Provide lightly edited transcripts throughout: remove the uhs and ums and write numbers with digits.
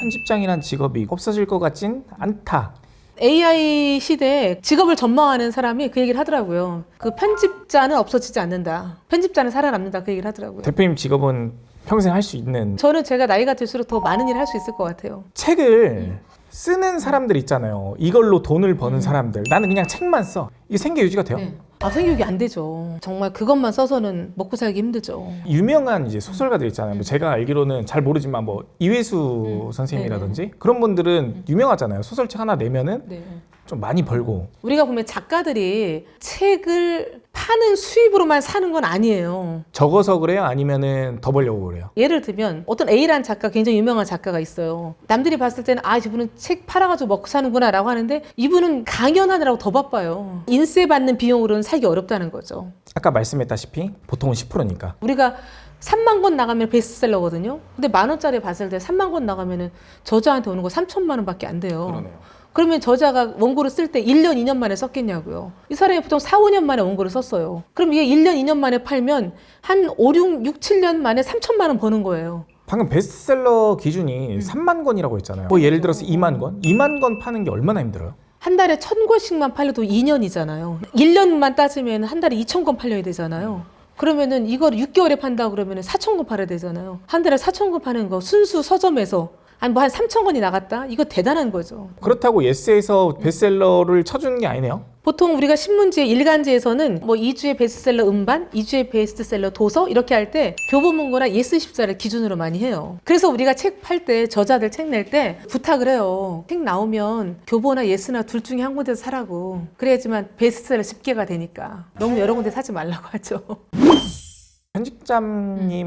편집장이란 직업이 없어질 것 같진 않다. AI 시대에 직업을 전망하는 사람이 그 얘기를 하더라고요. 그 편집자는 없어지지 않는다. 편집자는 살아남는다. 그 얘기를 하더라고요. 대표님 직업은 평생 할 수 있는. 저는 제가 나이가 들수록 더 많은 일을 할 수 있을 것 같아요. 책을 쓰는 사람들 있잖아요. 이걸로 돈을 버는 사람들. 나는 그냥 책만 써. 이게 생계 유지가 돼요? 네. 생육이 안 되죠. 정말 그것만 써서는 먹고 살기 힘들죠. 유명한 이제 소설가들 있잖아요. 뭐 제가 알기로는 잘 모르지만 뭐 이회수 선생님이라든지 그런 분들은 유명하잖아요. 소설책 하나 내면은 네. 좀 많이 벌고. 우리가 보면 작가들이 책을 파는 수입으로만 사는 건 아니에요. 적어서 그래요? 아니면은 더 벌려고 그래요? 예를 들면 어떤 A라는 작가, 굉장히 유명한 작가가 있어요. 남들이 봤을 때는 저분은 책 팔아가지고 먹고 사는구나 라고 하는데 이분은 강연하느라고 더 바빠요. 인세 받는 비용으로는 살기 어렵다는 거죠. 아까 말씀했다시피 보통은 10%니까. 우리가 3만 권 나가면 베스트셀러거든요. 근데 10,000원짜리 봤을 때 3만 권 나가면은 저자한테 오는 거 3천만 원밖에 안 돼요. 그러네요. 그러면 저자가 원고를 쓸 때 1년, 2년 만에 썼겠냐고요. 이 사람이 보통 4, 5년 만에 원고를 썼어요. 그럼 이게 1년, 2년 만에 팔면 한 5, 6, 7년 만에 3천만 원 버는 거예요. 방금 베스트셀러 기준이 3만 권이라고 했잖아요. 뭐 예를 들어서 2만 권? 2만 권 파는 게 얼마나 힘들어요? 한 달에 1,000권씩만 팔려도 2년이잖아요. 1년만 따지면 한 달에 2,000권 팔려야 되잖아요. 그러면은 이걸 6개월에 판다고 그러면 4,000권 팔아야 되잖아요. 한 달에 4,000권 파는 거 순수 서점에서 한 3,000권이 나갔다? 이거 대단한 거죠. 그렇다고 예스에서 베스트셀러를 쳐주는 게 아니네요. 보통 우리가 신문지, 일간지에서는 뭐 2주의 베스트셀러 음반, 2주의 베스트셀러 도서 이렇게 할 때 교보문고나 예스14를 기준으로 많이 해요. 그래서 우리가 책 팔 때, 저자들 책 낼 때 부탁을 해요. 책 나오면 교보나 예스나 둘 중에 한 군데서 사라고. 그래야지만 베스트셀러 10개가 되니까. 너무 여러 군데 사지 말라고 하죠.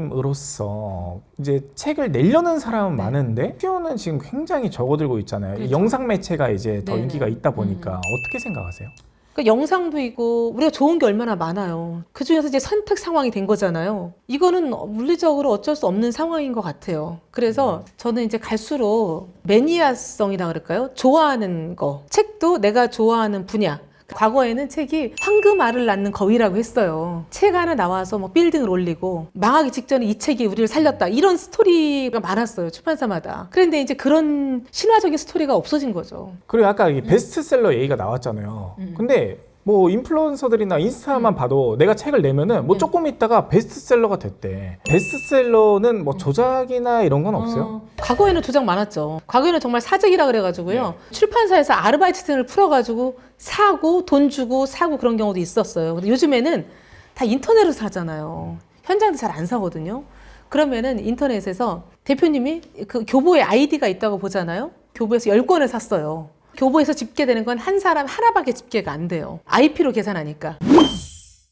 편집장님으로서 이제 책을 내려는 사람은 많은데 수요는 지금 굉장히 적어들고 있잖아요. 그렇죠. 영상 매체가 이제 더 네네. 인기가 있다 보니까 어떻게 생각하세요? 그러니까 영상도 있고 우리가 좋은 게 얼마나 많아요. 그중에서 이제 선택 상황이 된 거잖아요. 이거는 물리적으로 어쩔 수 없는 상황인 것 같아요. 그래서 저는 이제 갈수록 매니아성이라 그럴까요? 좋아하는 거. 책도 내가 좋아하는 분야. 과거에는 책이 황금알을 낳는 거위라고 했어요. 책 하나 나와서 뭐 빌딩을 올리고 망하기 직전에 이 책이 우리를 살렸다. 이런 스토리가 많았어요. 출판사마다. 그런데 이제 그런 신화적인 스토리가 없어진 거죠. 그리고 아까 이 베스트셀러 얘기가 나왔잖아요. 근데 뭐 인플루언서들이나 인스타만 봐도 내가 책을 내면은 뭐 조금 있다가 베스트셀러가 됐대. 베스트셀러는 뭐 조작이나 이런 건 없어요? 과거에는 조작 많았죠. 과거에는 정말 사재기라 그래가지고요. 출판사에서 아르바이트생을 풀어가지고 사고 돈 주고 사고 그런 경우도 있었어요. 근데 요즘에는 다 인터넷으로 사잖아요. 현장도 잘 안 사거든요. 그러면은 인터넷에서 대표님이 그 교보에 아이디가 있다고 보잖아요. 교보에서 10권을 샀어요. 교보에서 집계되는 건 한 사람 하나밖에 집계가 안 돼요. IP로 계산하니까.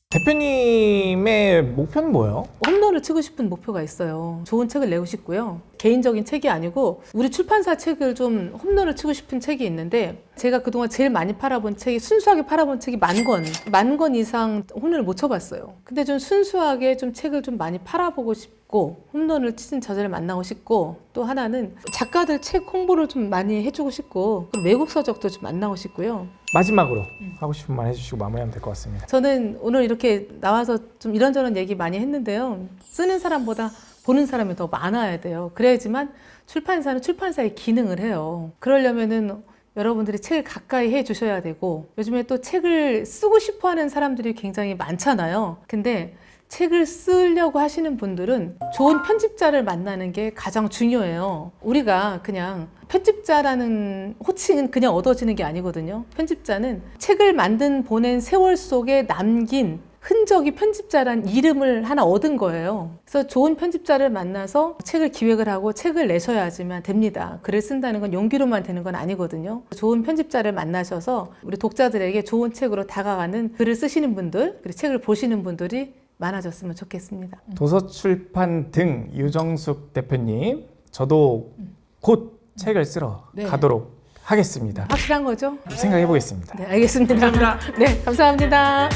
대표님의 목표는 뭐예요? 홈런을 치고 싶은 목표가 있어요. 좋은 책을 내고 싶고요. 개인적인 책이 아니고 우리 출판사 책을 좀 홈런을 치고 싶은 책이 있는데 제가 그동안 제일 많이 팔아본 책이 순수하게 팔아본 책이 10,000권 이상 홈런을 못 쳐봤어요. 근데 좀 순수하게 좀 책을 좀 많이 팔아보고 싶고 홈런을 치는 저자를 만나고 싶고 또 하나는 작가들 책 홍보를 좀 많이 해주고 싶고 외국 서적도 좀 만나고 싶고요. 마지막으로 하고 싶은 말 해주시고 마무리하면 될 것 같습니다. 저는 오늘 이렇게 나와서 좀 이런저런 얘기 많이 했는데요. 쓰는 사람보다 보는 사람이 더 많아야 돼요. 그래야지만 출판사는 출판사의 기능을 해요. 그러려면은 여러분들이 책을 가까이 해 주셔야 되고 요즘에 또 책을 쓰고 싶어 하는 사람들이 굉장히 많잖아요. 근데 책을 쓰려고 하시는 분들은 좋은 편집자를 만나는 게 가장 중요해요. 우리가 그냥 편집자라는 호칭은 그냥 얻어지는 게 아니거든요. 편집자는 책을 보낸 세월 속에 남긴 흔적이 편집자란 이름을 하나 얻은 거예요. 그래서 좋은 편집자를 만나서 책을 기획을 하고 책을 내셔야지만 됩니다. 글을 쓴다는 건 용기로만 되는 건 아니거든요. 좋은 편집자를 만나셔서 우리 독자들에게 좋은 책으로 다가가는 글을 쓰시는 분들, 그리고 책을 보시는 분들이 많아졌으면 좋겠습니다. 도서출판 등 유정숙 대표님, 저도 곧 책을 쓰러 네. 가도록 하겠습니다. 확실한 거죠? 생각해 보겠습니다. 네, 알겠습니다. 감사합니다. 네, 감사합니다.